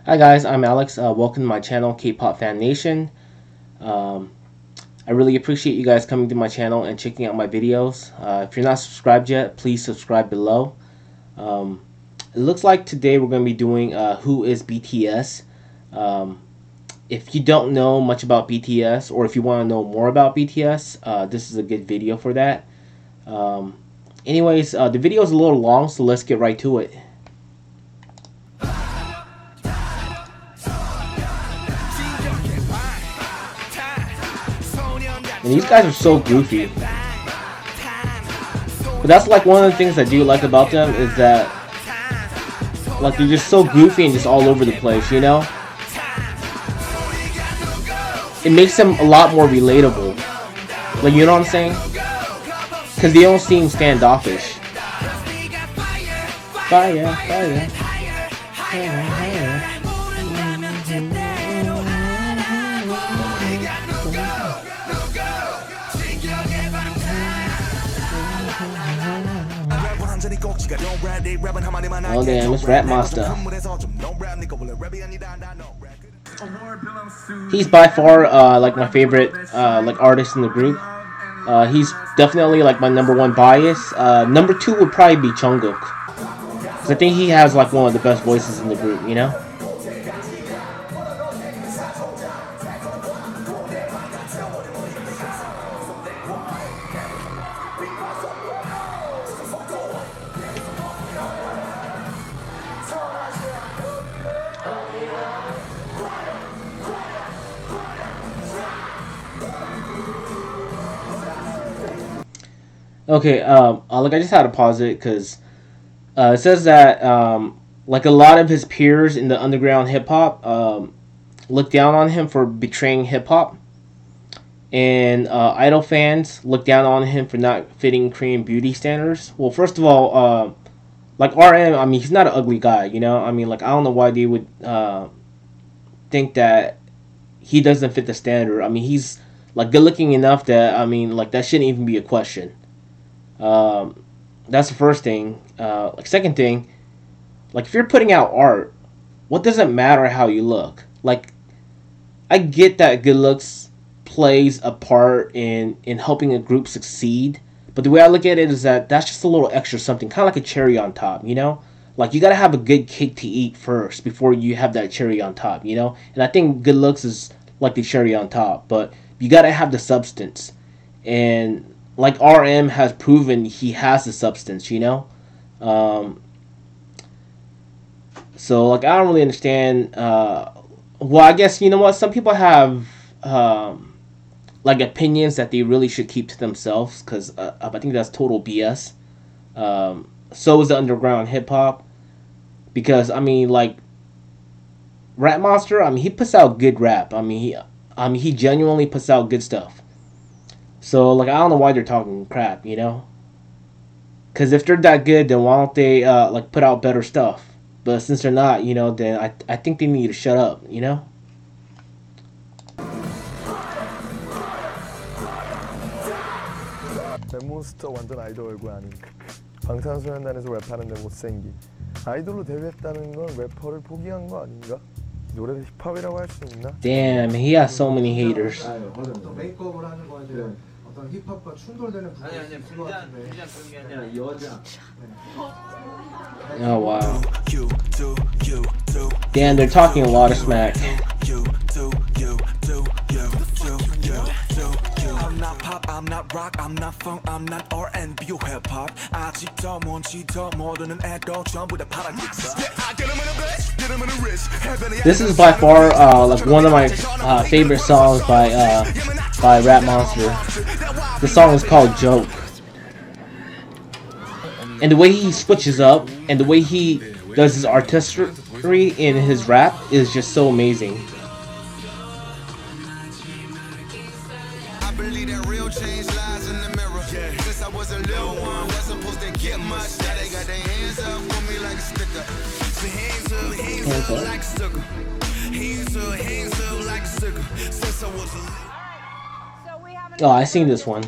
Hi guys, I'm Alex. Welcome to my channel, K-Pop Fan Nation. Um, I really appreciate you guys coming to my channel and checking out my videos. If you're not subscribed yet, please subscribe below. Um, it looks like today we're going to be doing Who is BTS? Um, if you don't know much about BTS, or if you want to know more about BTS, this is a good video for that. Um, the video is a little long, so let's get right to it. And these guys are so goofy. But that's like one of the things I do like about them is that like they're just so goofy and just all over the place, you know? It makes them a lot more relatable. Like, you know what I'm saying? Because they don't seem standoffish. Fire, fire. Oh damn, it's Rap Master. He's by far like my favorite like artist in the group. He's definitely like my #1 bias. #2 would probably be Jungkook, because I think he has like one of the best voices in the group, you know? Okay, like I just had to pause it because it says that like a lot of his peers in the underground hip hop look down on him for betraying hip hop, and idol fans look down on him for not fitting Korean beauty standards. Well, first of all, like RM, I mean, he's not an ugly guy, you know. I mean, like I don't know why they would think that he doesn't fit the standard. I mean, he's like good looking enough that I mean, like that shouldn't even be a question. Um, that's the first thing. Like second thing, like if you're putting out art, what does it matter how you look? Like I get that good looks plays a part in helping a group succeed, but the way I look at it is that that's just a little extra something, kind of like a cherry on top, you know? Like you gotta have a good cake to eat first before you have that cherry on top, you know? And I think good looks is like the cherry on top, but you gotta have the substance. And like RM has proven he has the substance, you know? Um, so like I don't really understand. Well, I guess you know what? Some people have like opinions that they really should keep to themselves because I think that's total BS. So is the underground hip hop because I mean like Rap Monster. I mean he puts out good rap. I mean he genuinely puts out good stuff. So like I don't know why they're talking crap, you know? Because if they're that good, then why don't they like put out better stuff? But since they're not, you know, then I think they need to shut up, you know? 랩몬스터 완전 아이돌 얼굴 아닌 방탄소년단에서 랩하는데 못생긴 아이돌로 데뷔했다는 건 래퍼를 포기한 거 아닌가? 노래를 힙합이라고 할 수 있나? Damn, he has so many haters. 어떤 메이크업을 하는 거에 대한 어떤 힙합과 충돌되는 부분이 있을 것 같은데 여자 Oh wow. Damn, they're talking a lot of smack. I'm not pop, I'm not rock, I'm not funk, I'm not R&B or hip hop. 아직도 뭔지도 모르는 애도 전부 다 파란색이야. This is by far like one of my favorite songs by Rap Monster. The song is called Joke. And the way he switches up and the way he does his artistry in his rap is just so amazing. Oh, I seen this one.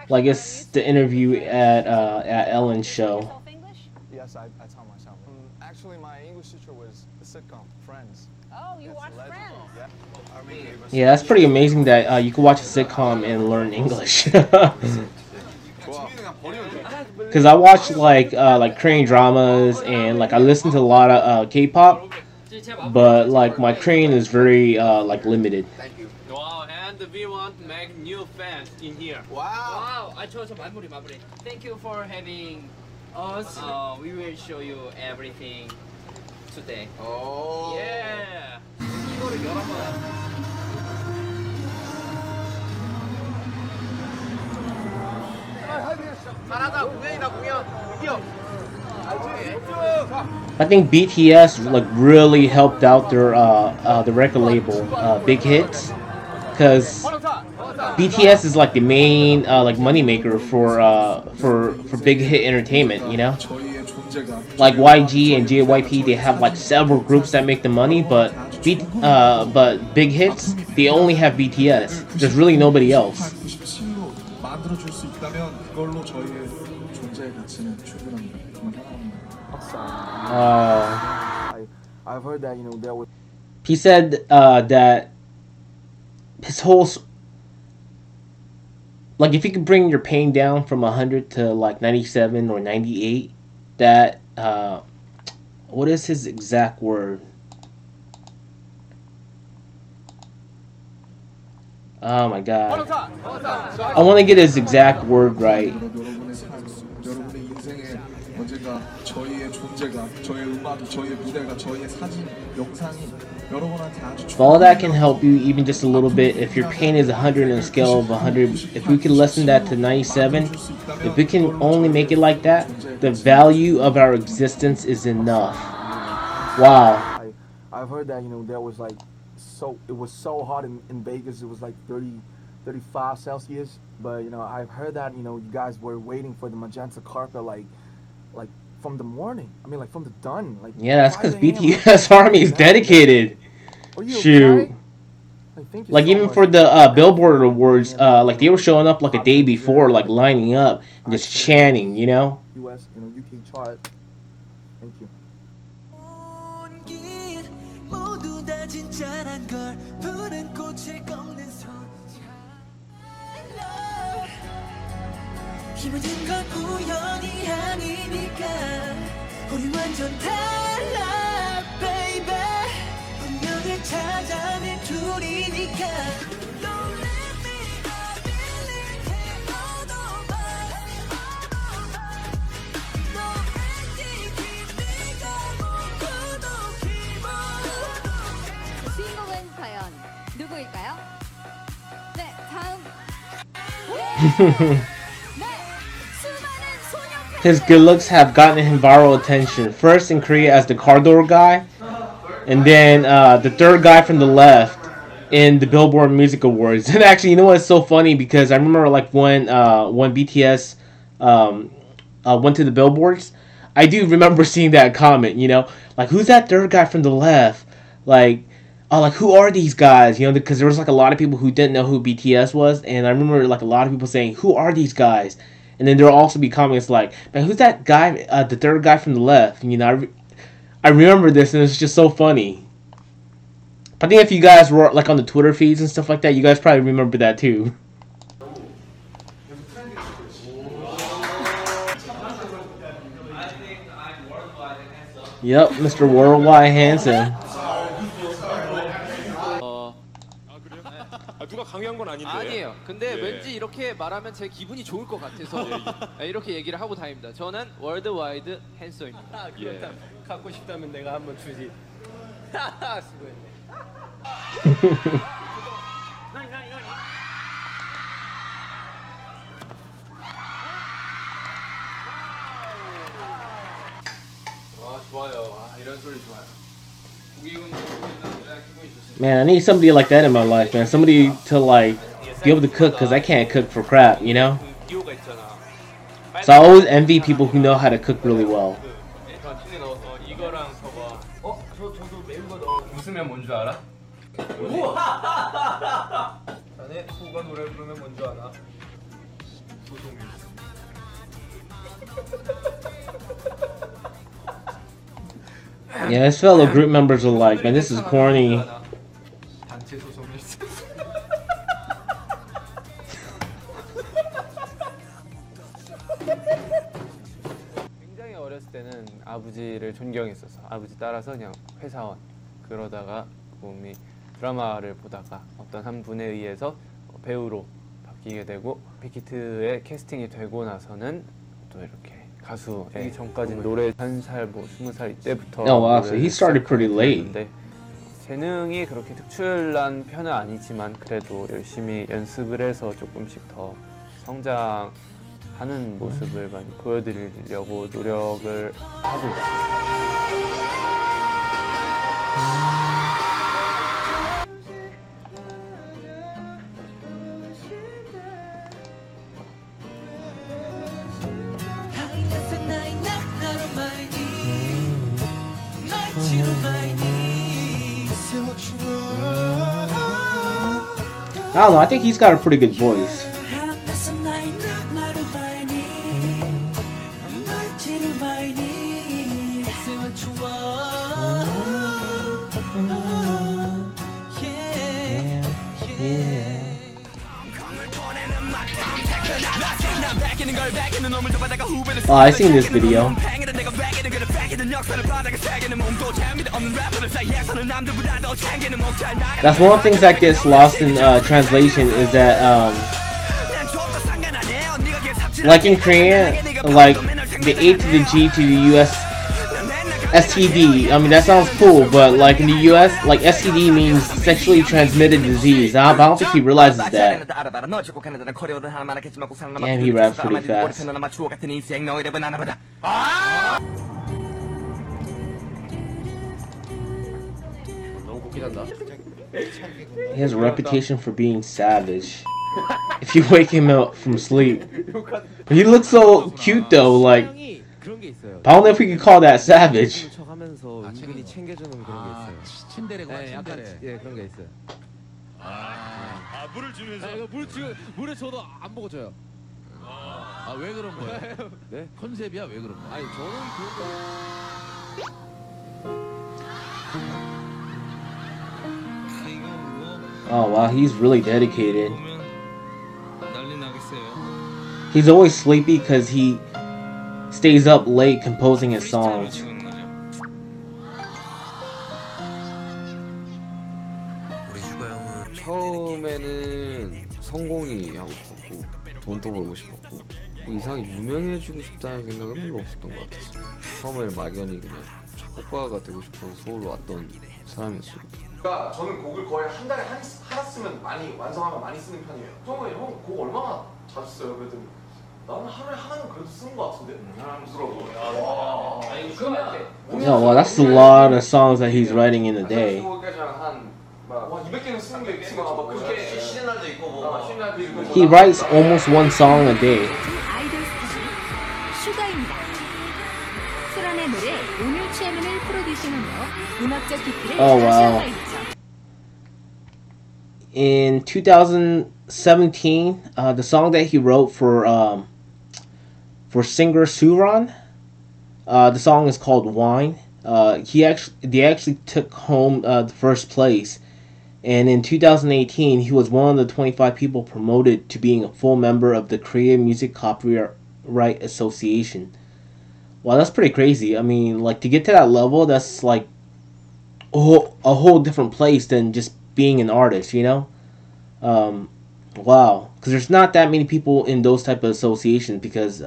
Like it's the interview at Ellen's show. Yes, I taught myself. Actually, my English teacher was the sitcom Friends. Oh, you watch Friends? Yeah, that's pretty amazing that you can watch a sitcom and learn English. Because I watch like Korean dramas and like I listen to a lot of K-pop, but like my Korean is very like limited. Wow, and we want to make new fans in here. Wow. 저 마무리. Thank you for having us. We will show you everything today. Oh. Yeah. 이거를 열어봐. 잘하다 공연이다 공연. 드디어. I think BTS like really helped out their the record label Big Hits, because BTS is like the main like money maker for Big Hit Entertainment, you know. Like YG and JYP, they have like several groups that make the money, but Big Hits, they only have BTS. There's really nobody else. I've heard that there was. He said that his whole like if you could bring your pain down from 100 to like 97 or 98, that what is his exact word? Oh my god. I want to get his exact word right. If all that can help you even just a little bit, if your pain is 100 on a scale of 100, if we can lessen that to 97, if we can only make it like that, the value of our existence is enough. Wow. I've heard that there was like it was so hot in Vegas. It was like 35 Celsius, but I've heard that you guys were waiting for the magenta carpet like from the morning. I mean, like from the dawn. Like yeah, that's because BTS Army is dedicated. Shoot. Like even for the Billboard Awards, like they were showing up like a day before, like lining up and just chanting, you know. US, UK chart. Thank you. 힘은 건 우연이 아니니까 우리 완전 달라 baby 운명을 찾아낸 둘이니까 Don't let me I believe in all the 너 왠지 네가 먹고도 기분 주인공은 과연 누구일까요? 네, 다음. His good looks have gotten him viral attention. First in Korea as the car door guy, and then the third guy from the left in the Billboard Music Awards. And actually, you know what's so funny? Because I remember like when BTS went to the Billboards, I do remember seeing that comment. Like who's that third guy from the left? Like who are these guys? Because there was like a lot of people who didn't know who BTS was, and I remember like a lot of people saying, "Who are these guys?" And then there will also be comments like, "Man, who's that guy? The third guy from the left?" I remember this, and it's just so funny. I think if you guys were like on the Twitter feeds and stuff like that, you guys probably remember that too. Yep, Mr. Worldwide Handsome. 누가 강요한 건 아닌데. 아니에요. 근데 왠지 이렇게 말하면 제 기분이 좋을 것 같아서 이렇게 얘기를 하고 다닙니다. 저는 월드와이드 핸섬입니다. 그렇다. 갖고 싶다면 내가 한번 주지. 수고했네. 좋아요. 이런 소리 좋아요. Man, I need somebody like that in my life, man. Somebody to like be able to cook, because I can't cook for crap, So I always envy people who know how to cook really well. 웃으면 뭔 줄 알아? 자네 소가 노래 부르면 뭔 줄 알아? 소송이. Yeah, his fellow group members are like, man, this is corny. 단체 소송을 굉장히 어렸을 때는 아버지를 존경했었어. 아버지 따라서 그냥 회사원. 그러다가 몸이 드라마를 보다가 어떤 한 분에 의해서 배우로 바뀌게 되고 빅히트에 캐스팅이 되고 나서는 또 이렇게 가수 되기 전까지는 노래 1살 뭐 20살 이때부터 Oh wow, so he started pretty late. 재능이 그렇게 특출난 편은 아니지만 그래도 열심히 연습을 해서 조금씩 더 성장하는 모습을 많이 보여드리려고 노력을 하고 있습니다. I don't know, I think he's got a pretty good voice. Oh, I've seen this video. That's one of the things that gets lost in translation is that, like in Korean, like the A to the G to the US, STD. I mean, that sounds cool, but like in the US, like STD means sexually transmitted disease. I don't think he realizes that. Damn, he raps pretty fast. He has a reputation for being savage. If you wake him up from sleep, he looks so cute though. Like, I don't know if we could call that savage. 은근히 챙겨주는 그런 게 있어요. 침대래구나. 네, 약간 예 그런 게 있어요. 물을 주면서. 이거 물을 줘도 안 먹어줘요. 왜 그런 거예요? 네? 컨셉이야 왜 그런 거야? 아니 저는 Oh wow, he's really dedicated. He's always sleepy because he stays up late composing his songs. 처음에는 성공이 하고 싶었고 돈도 벌고 싶었고 뭐 이상하게 유명해지고 싶다는 생각은 별로 없었던 것 같았어요. 처음에는 막연히 그냥 작곡가가 되고 싶어서 서울로 왔던 사람이었어요. 그러니까 저는 곡을 거의 한 달에 하나 쓰면 많이 완성하면 많이 쓰는 편이에요. 형은 곡 얼마나 자주 써요? 그랬더니 나는 하루에 하나는 그래도 쓰는 것 같은데. 사람스러워. Yeah, well, that's a lot of songs that he's writing in a day. 와 200개는 쓰는 게 있으면 아마 그렇게 쉬는 날도 있고 뭐 쉬는 날도 있고. He writes almost one song a day. 아이돌 스타일 슈가입니다. 소란의 노래 오늘 취하면을 프로듀싱하며 음악적 깊이를 Oh, 다시 wow. 한번 있죠. In 2017, the song that he wrote for singer Suran, the song is called "Wine." They actually took home the first place, and in 2018, he was one of the 25 people promoted to being a full member of the Korean Music Copyright Association. Wow, that's pretty crazy. I mean, like to get to that level, that's like a whole different place than just being an artist, you know? Wow, because there's not that many people in those type of associations because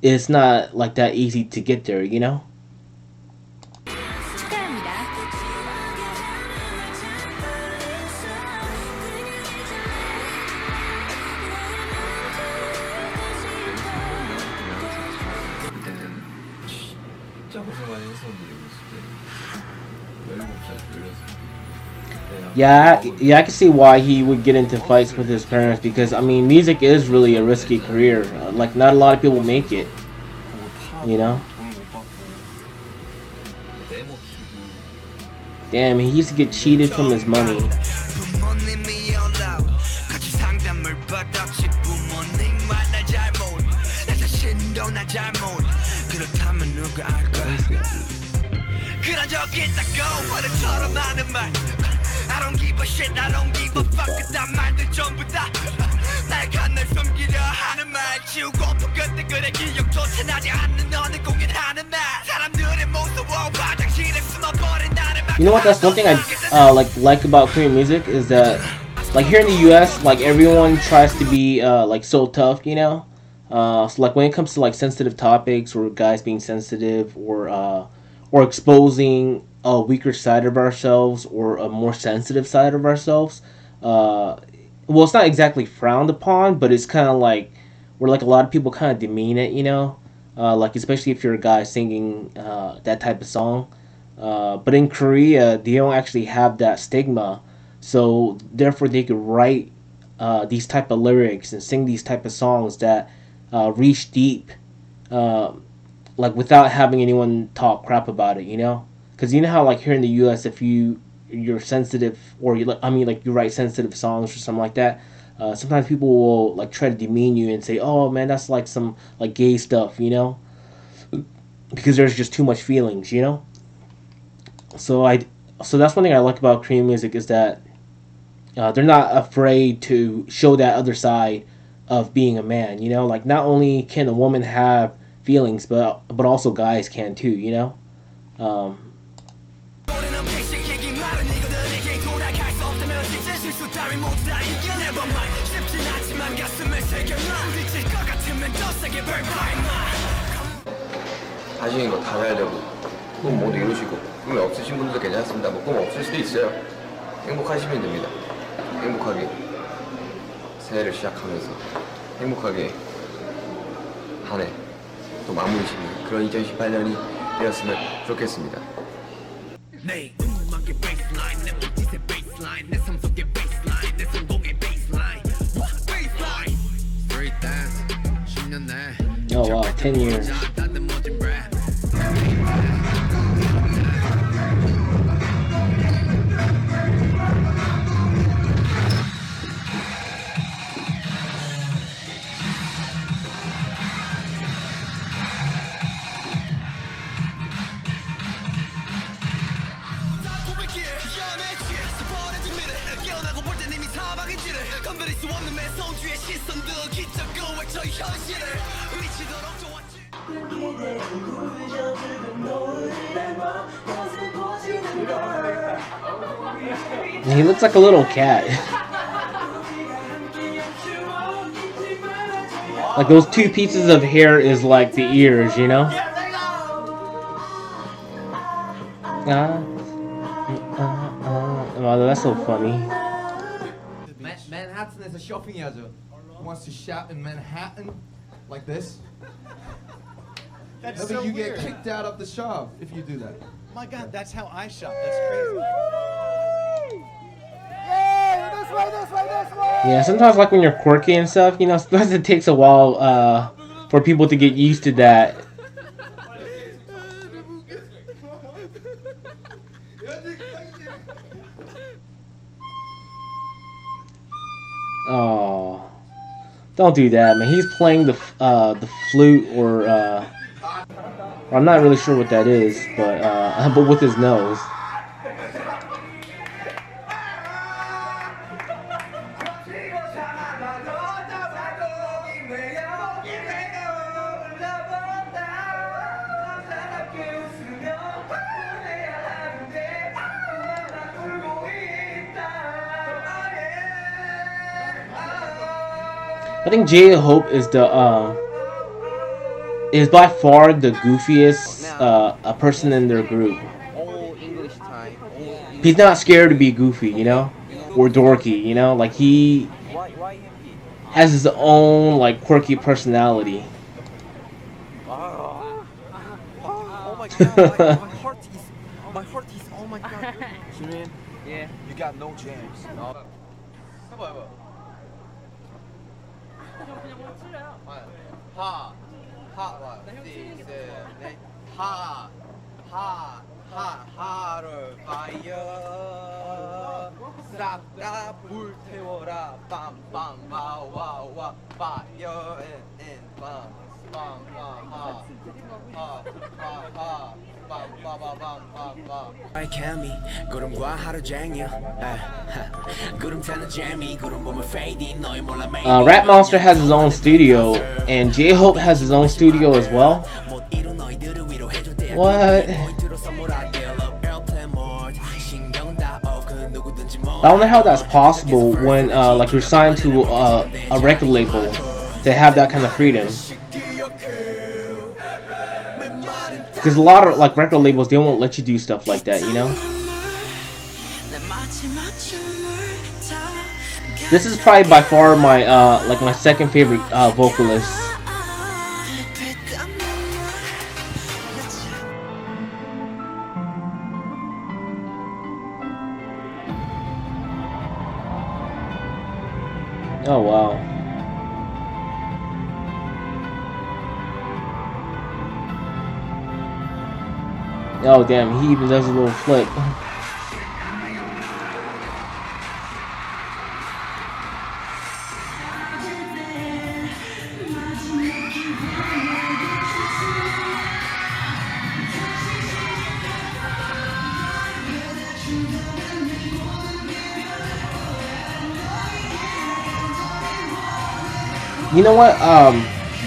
it's not like that easy to get there, you know? 축하합니다. 진짜 고생 많이 했었는데 이거 17살 그래서. Yeah, I can see why he would get into fights with his parents because I mean, music is really a risky career. Like, not a lot of people make it. You know? Damn, he used to get cheated from his money. 그런 적 있다고 버릇처럼 하는 말 I don't give a shit, I don't give a fuck 그딴 말들 전부 다날 간날 숨기려 하는 말 지우고픈 그때 그래 기억조차 나지 않는 너는 공연하는 말 사람들의 무서워 화장실에 숨어버린다는 말. You know what? That's one thing I like about Korean music is that like here in the U.S. like everyone tries to be like so tough, you know. So like when it comes to like sensitive topics or guys being sensitive or exposing a weaker side of ourselves or a more sensitive side of ourselves, well, it's not exactly frowned upon, but it's kind of like where like a lot of people kind of demean it, you know, like especially if you're a guy singing that type of song. But in Korea, they don't actually have that stigma, so therefore they could write these type of lyrics and sing these type of songs that reach deep, like without having anyone talk crap about it, you know. Because you know how like here in the U.S., if you're sensitive or you write sensitive songs or something like that, sometimes people will like try to demean you and say, "Oh man, that's like some like gay stuff," you know, because there's just too much feelings, you know. So that's one thing I like about Korean music is that they're not afraid to show that other side of being a man. You know, like not only can a woman have feelings, but also guys can too. You know. 하시는 거 다 잘 되고 꿈 모두 이루시고 꿈이 없으신 분들도 괜찮습니다. 뭐 꿈 없을 수도 있어요. 행복하시면 됩니다. 행복하게 새해를 시작하면서 행복하게 한 해 또 마무리시는 그런 2018년이 되었으면 좋겠습니다. 내 음악의 베이스라인 내 몸짓의 베이스라인 내 삶 속의 베이스라인 내 성공의 베이스라인 베이스라인 Street dance 10년 내 Oh wow, 10 years. He looks like a little cat. Like those two pieces of hair is like the ears, you know? Oh, that's so funny. Manhattan에서 쇼핑해야죠. Wants to shop in Manhattan like this. That's Maybe so you weird. get kicked out of the shop if you do that. My God, that's how I shop. That's crazy. Yeah, sometimes like when you're quirky and stuff, you know, sometimes it takes a while for people to get used to that. Oh, don't do that, man. He's playing the flute or I'm not really sure what that is, but with his nose. I think J-Hope is is by far the goofiest a person in their group. He's not scared to be goofy, you know, or dorky, you know. Like he has his own like quirky personality. Oh my god, my heart is, oh my god. Julian, Yeah. you got no jams. No. 해봐. 하를 파이어 싹 다 불태워라 빰빰 와와와 파이어 앤 빰빰 하하하하 알케미 구름과 하루 종일 구름 타는 재미 구름 보면 fading 너의 몰라 Rat Monster has his own studio, and J-Hope has his own studio as well. What? I don't know how that's possible when like you're signed to a record label to have that kind of freedom. Because a lot of like record labels, they won't let you do stuff like that, you know. This is probably by far my like my second favorite vocalist. Oh wow. Oh damn, he even does a little flip. You know what?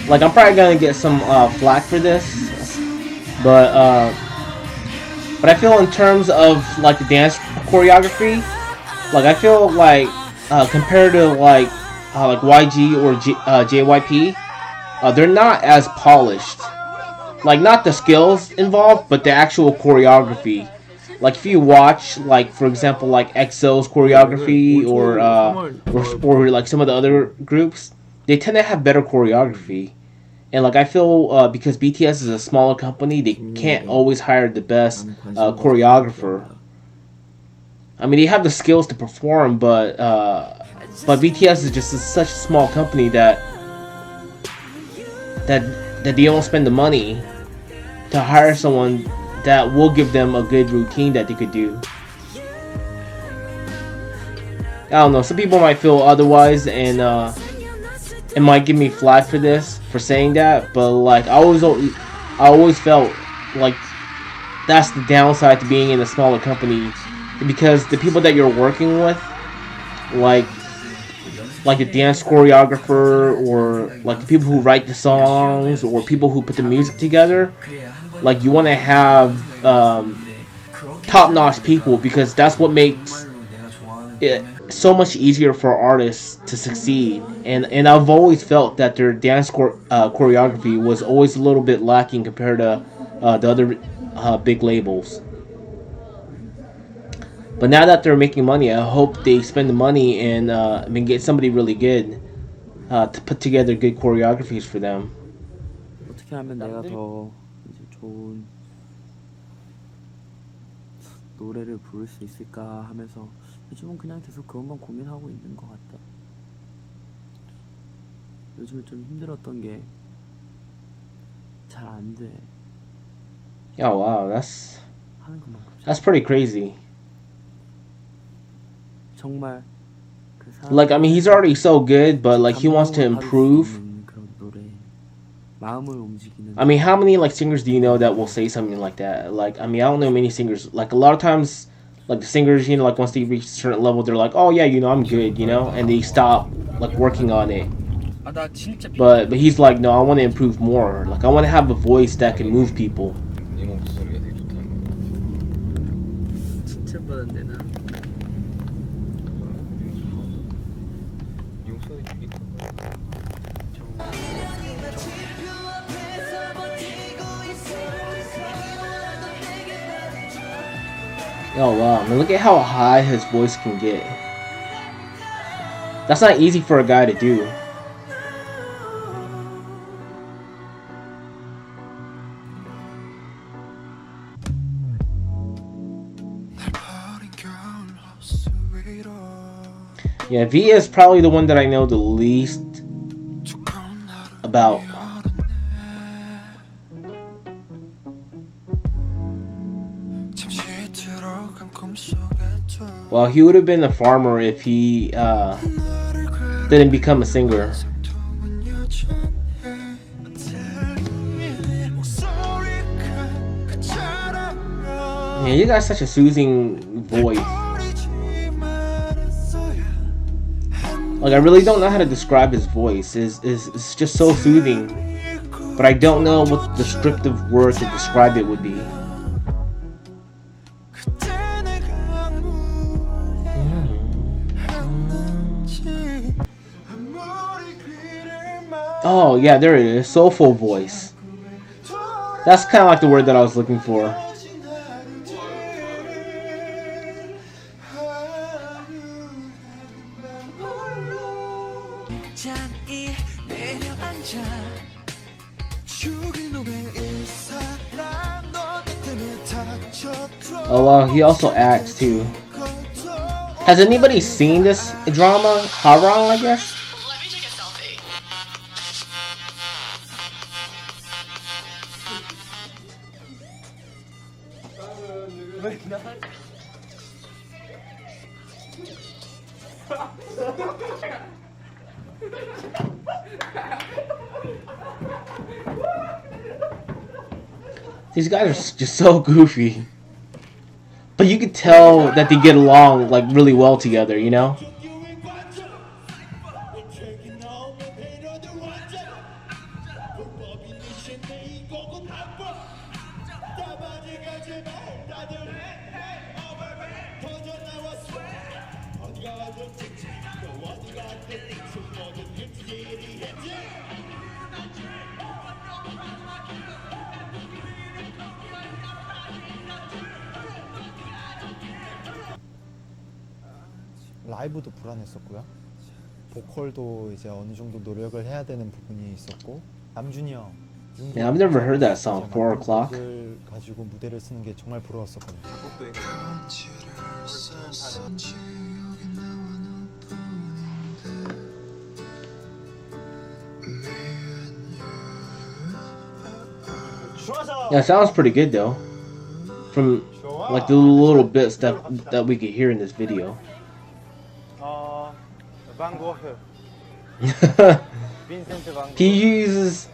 Like I'm probably gonna get some flack for this, but I feel in terms of like the dance choreography, like I feel like compared to like YG or JYP, they're not as polished. Like not the skills involved, but the actual choreography. Like if you watch, like for example, like EXO's choreography or like some of the other groups, they tend to have better choreography. And like I feel because BTS is a smaller company, they can't always hire the best choreographer. I mean, they have the skills to perform, but BTS is just such a small company that they don't spend the money to hire someone that will give them a good routine that they could do. I don't know. Some people might feel otherwise, and it might give me flack for this, for saying that, but like I always felt like that's the downside to being in a smaller company, because the people that you're working with, like the dance choreographer or like the people who write the songs or people who put the music together, like you want to have top-notch people, because that's what makes it so much easier for artists to succeed. And I've always felt that their dance choreography was always a little bit lacking compared to the other big labels. But now that they're making money, I hope they spend the money and get somebody really good to put together good choreographies for them. 어떻게 하면 내가 더 이제 좋은 노래를 부를 수 있을까 하면서 요즘은 그냥 계속 그것만 고민하고 있는 것 같다. 요즘에 좀 힘들었던 게 잘 안 돼. Oh wow, that's pretty crazy. 정말 like I mean he's already so good, but like he wants to improve. I mean, how many like singers do you know that will say something like that? Like I mean, I don't know many singers. Like a lot of times, like the singers, you know, like once they reach a certain level, they're like, oh yeah, you know, I'm good, you know, and they stop like working on it. But he's like, no, I want to improve more. Like I want to have a voice that can move people. Oh wow, I mean, look at how high his voice can get. That's not easy for a guy to do. Yeah, V is probably the one that I know the least about. Well, he would have been a farmer if he didn't become a singer. Man, you got such a soothing voice. Like, I really don't know how to describe his voice. It's just so soothing. But I don't know what descriptive word to describe it would be. Oh, yeah, there it is. Soulful voice. That's kind of like the word that I was looking for. Oh wow, he also acts too. Has anybody seen this drama? Harang, I guess? These guys are just so goofy. But you could tell that they get along like really well together, you know? 라이브도 불안했었고요. 보컬도 이제 어느 정도 노력을 해야 되는 부분이 있었고, 남준이 형. Yeah, I've never heard that song, 4 o'clock. 가지고 무대를 쓰는 게 정말 부러웠었거든요. Yeah, it sounds pretty good though. From like the little bits that we could hear in this video. He uses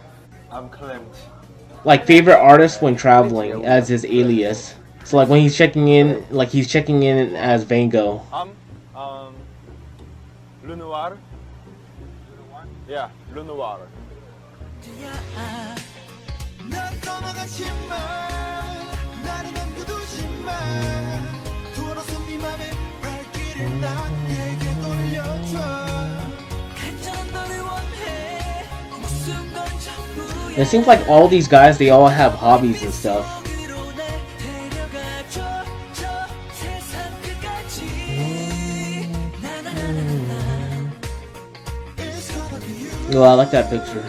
like favorite artist when traveling as his alias. So like when he's checking in, like he's checking in as Van Gogh. Le Noir. Yeah, Le Noir. It seems like all these guys, they all have hobbies and stuff. Oh, I like that picture.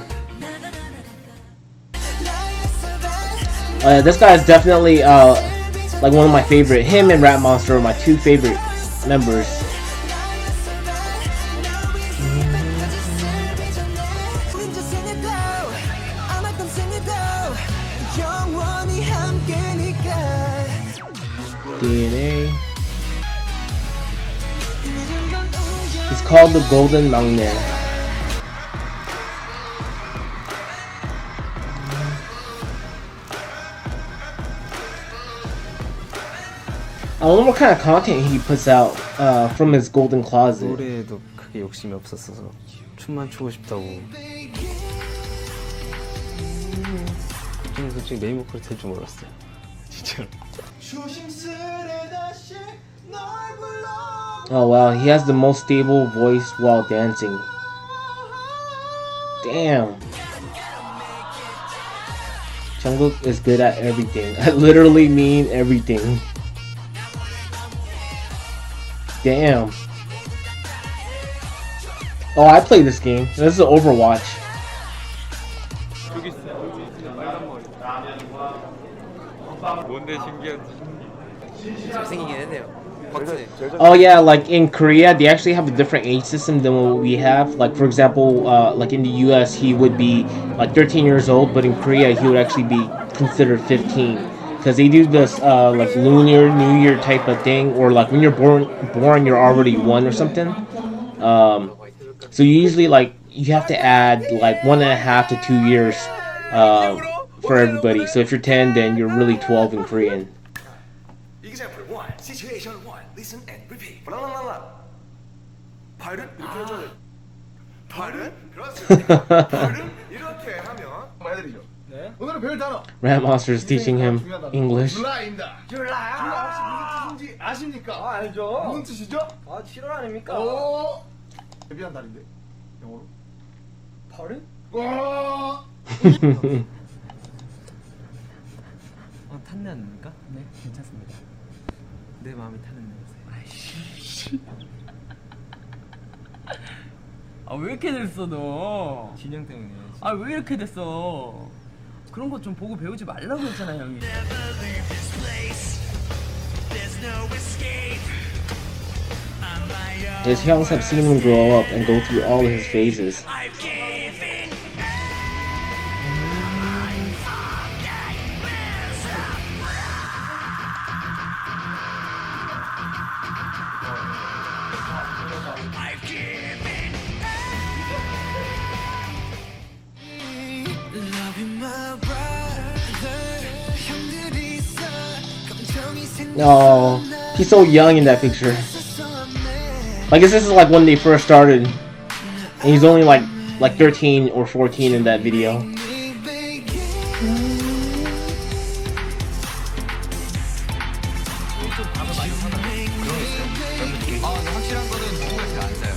This guy is definitely like one of my favorite. Him and Rat Monster are my two favorite members. DNA. He's called the Golden Magnet. I wonder what kind of content he puts out from his golden closet. 노래에도 크게 욕심이 없었어서 춤만 추고 싶다고. 저는 솔직히 메인 보컬 될 줄 몰랐어요. 진짜로. Oh wow, he has the most stable voice while dancing. Damn. Jungkook is good at everything. I literally mean everything. Damn. Oh, I play this game. This is Overwatch. 뭔데 신기한지. 잘생기긴 했네요. Oh yeah, like in Korea, they actually have a different age system than what we have. Like for example, like in the US, he would be like 13 years old, but in Korea, he would actually be considered 15. Because they do this like Lunar New Year type of thing, or like when you're born you're already 1 or something. So usually like you have to add like 1.5 to 2 years for everybody. So if you're 10, then you're really 12 in Korean. example one, situation one, listen and repeat. 블라블라블라. 발은 이렇게 해줘야 돼. 발은 그렇습니다. 발은 이렇게 하면 해드리죠. 네. 오늘은 배울 단어. Rat Monster is teaching him English. 줄라입니다. 줄라 혹시 무슨 뜻인지 아십니까? 알죠. 무슨 뜻이죠? 7월 아닙니까? 오. 데뷔한 달인데 영어로. 발은? 와. 탄내 아닙니까? 네, 괜찮습니다. 내 마음이 타는 냄새. 아이씨. 아, 왜 이렇게 됐어, 너? 진영 때문이야. 아, 왜 이렇게 됐어? 그런 거 좀 보고 배우지 말라고 했잖아, 형이. His Hyungs have seen him grow up and go through all of his phases. Oh, he's so young in that picture. I guess this is like when they first started. And he's only like 13 or 14 in that video. 확실한 거는 누구가 제일 안 사요.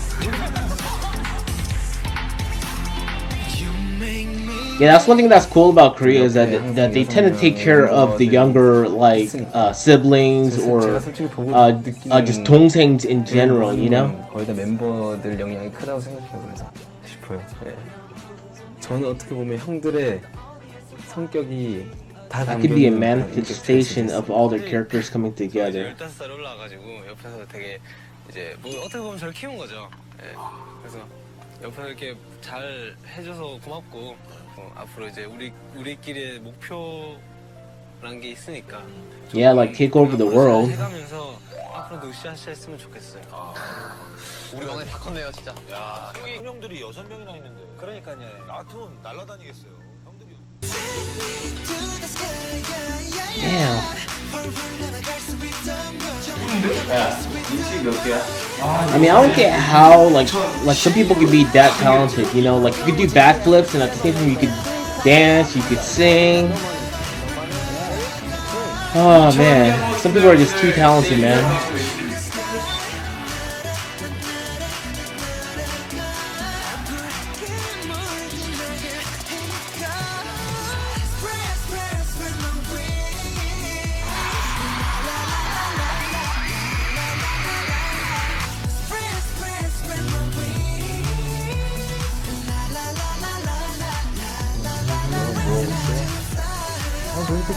Yeah, that's one thing that's cool about Korea is that they tend to take care of the younger like siblings or just 동생s in general, you know. 거의 다 멤버들 영향이 크다고 생각해요. 싶어요. 네. 저는 어떻게 보면 형들의 성격이 다 That could be a manifestation of all their characters coming together. 15살 올라가지고 옆에서 되게 이제 뭐 어떻게 보면 저를 키운 거죠. 네. 그래서 옆에서 이렇게 잘 해줘서 고맙고 앞으로 이제 우리끼리의 목표란 게 있으니까. Yeah, like take over the world. 해가면서 앞으로도 으쌰으쌰 했으면 좋겠어요. 우리 막내 다 컸네요, 진짜. 야, 형들이 6명이나 있는데. 그러니까요. 나트면 날라다니겠어요. 형들이. Damn. I mean, I don't get how like some people could be that talented, you know, like you could do backflips and at the same time you could dance, you could sing. Oh man, some people are just too talented, man.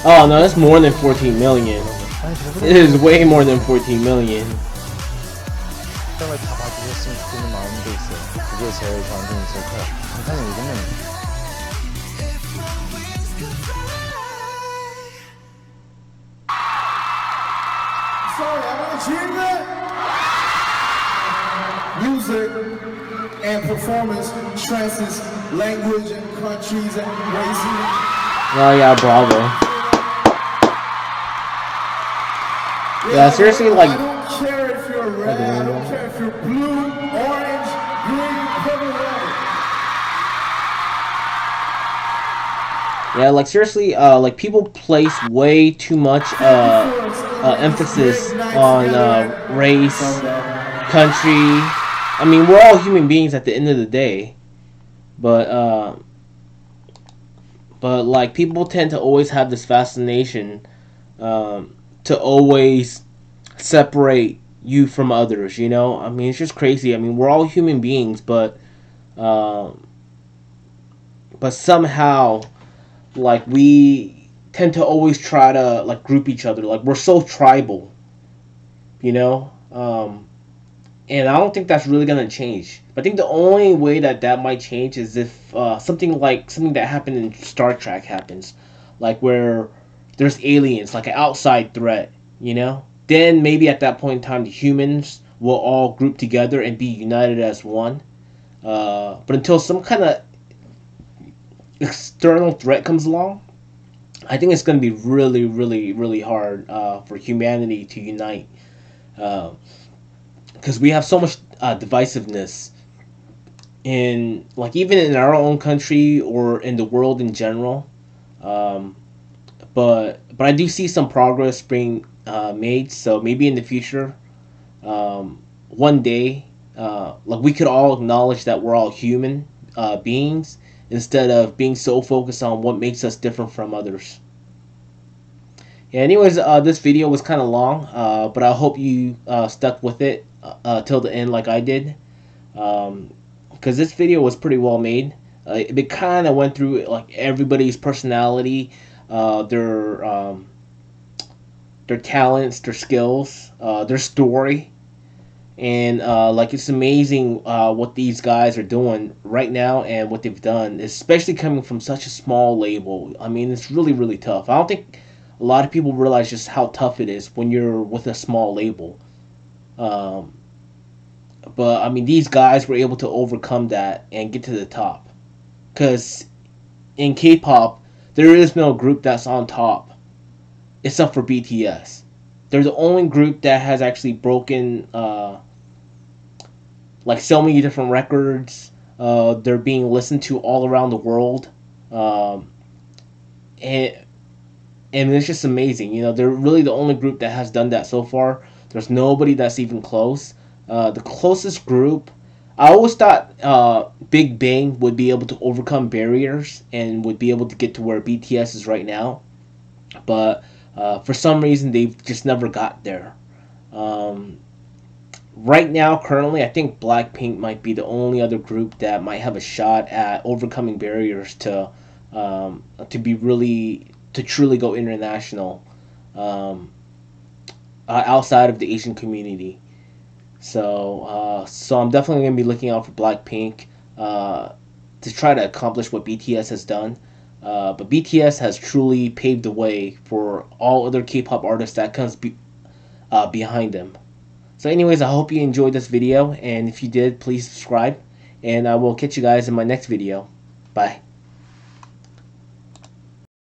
Oh no, that's more than 14 million. It is way more than 14 million. 시점을 잡아주셨으면 좋겠는 마음도 있어요. 그게 제일 저한테는 제일 커요. 감탄의 의견은 Music and performance transcends language and countries and races. Oh yeah, bravo. Yeah, seriously, like. I don't care if you're red, I don't care if you're blue, orange, green, purple, whatever. Yeah, like seriously, like people place way too much emphasis on race, country. I mean, we're all human beings at the end of the day, but like people tend to always have this fascination to always separate you from others. You know, I mean, it's just crazy. I mean, we're all human beings, but somehow, like we tend to always try to like group each other. Like we're so tribal, you know. And I don't think that's really gonna change. I think the only way that might change is if something that happened in Star Trek happens, like where there's aliens, like an outside threat, you know. Then maybe at that point in time, the humans will all group together and be united as one. But until some kind of external threat comes along, I think it's going to be really, really, really hard for humanity to unite, because we have so much divisiveness in, like, even in our own country or in the world in general. Um, but I do see some progress being made. So maybe in the future, one day, like, we could all acknowledge that we're all human beings instead of being so focused on what makes us different from others. Yeah, anyways, this video was kind of long, but I hope you stuck with it till the end like I did. Because this video was pretty well made. It kind of went through like everybody's personality, uh, their um, their talents, their skills, their story, and like, it's amazing what these guys are doing right now and what they've done, especially coming from such a small label. I mean, it's really, really tough. I don't think a lot of people realize just how tough it is when you're with a small label. Um, but I mean, these guys were able to overcome that and get to the top. Because in K-pop, there is no group that's on top except for BTS. They're the only group that has actually broken like so many different records. They're being listened to all around the world, um, and it's just amazing. You know, they're really the only group that has done that so far. There's nobody that's even close. The closest group, I always thought Big Bang would be able to overcome barriers and would be able to get to where BTS is right now, but for some reason they've just never got there. Um, right now, currently, I think Blackpink might be the only other group that might have a shot at overcoming barriers to be really, to truly go international, um, outside of the Asian community. So I'm definitely gonna be looking out for Blackpink to try to accomplish what BTS has done. But BTS has truly paved the way for all other K-pop artists that comes behind them. So anyways, I hope you enjoyed this video, and if you did, please subscribe, and I will catch you guys in my next video. Bye.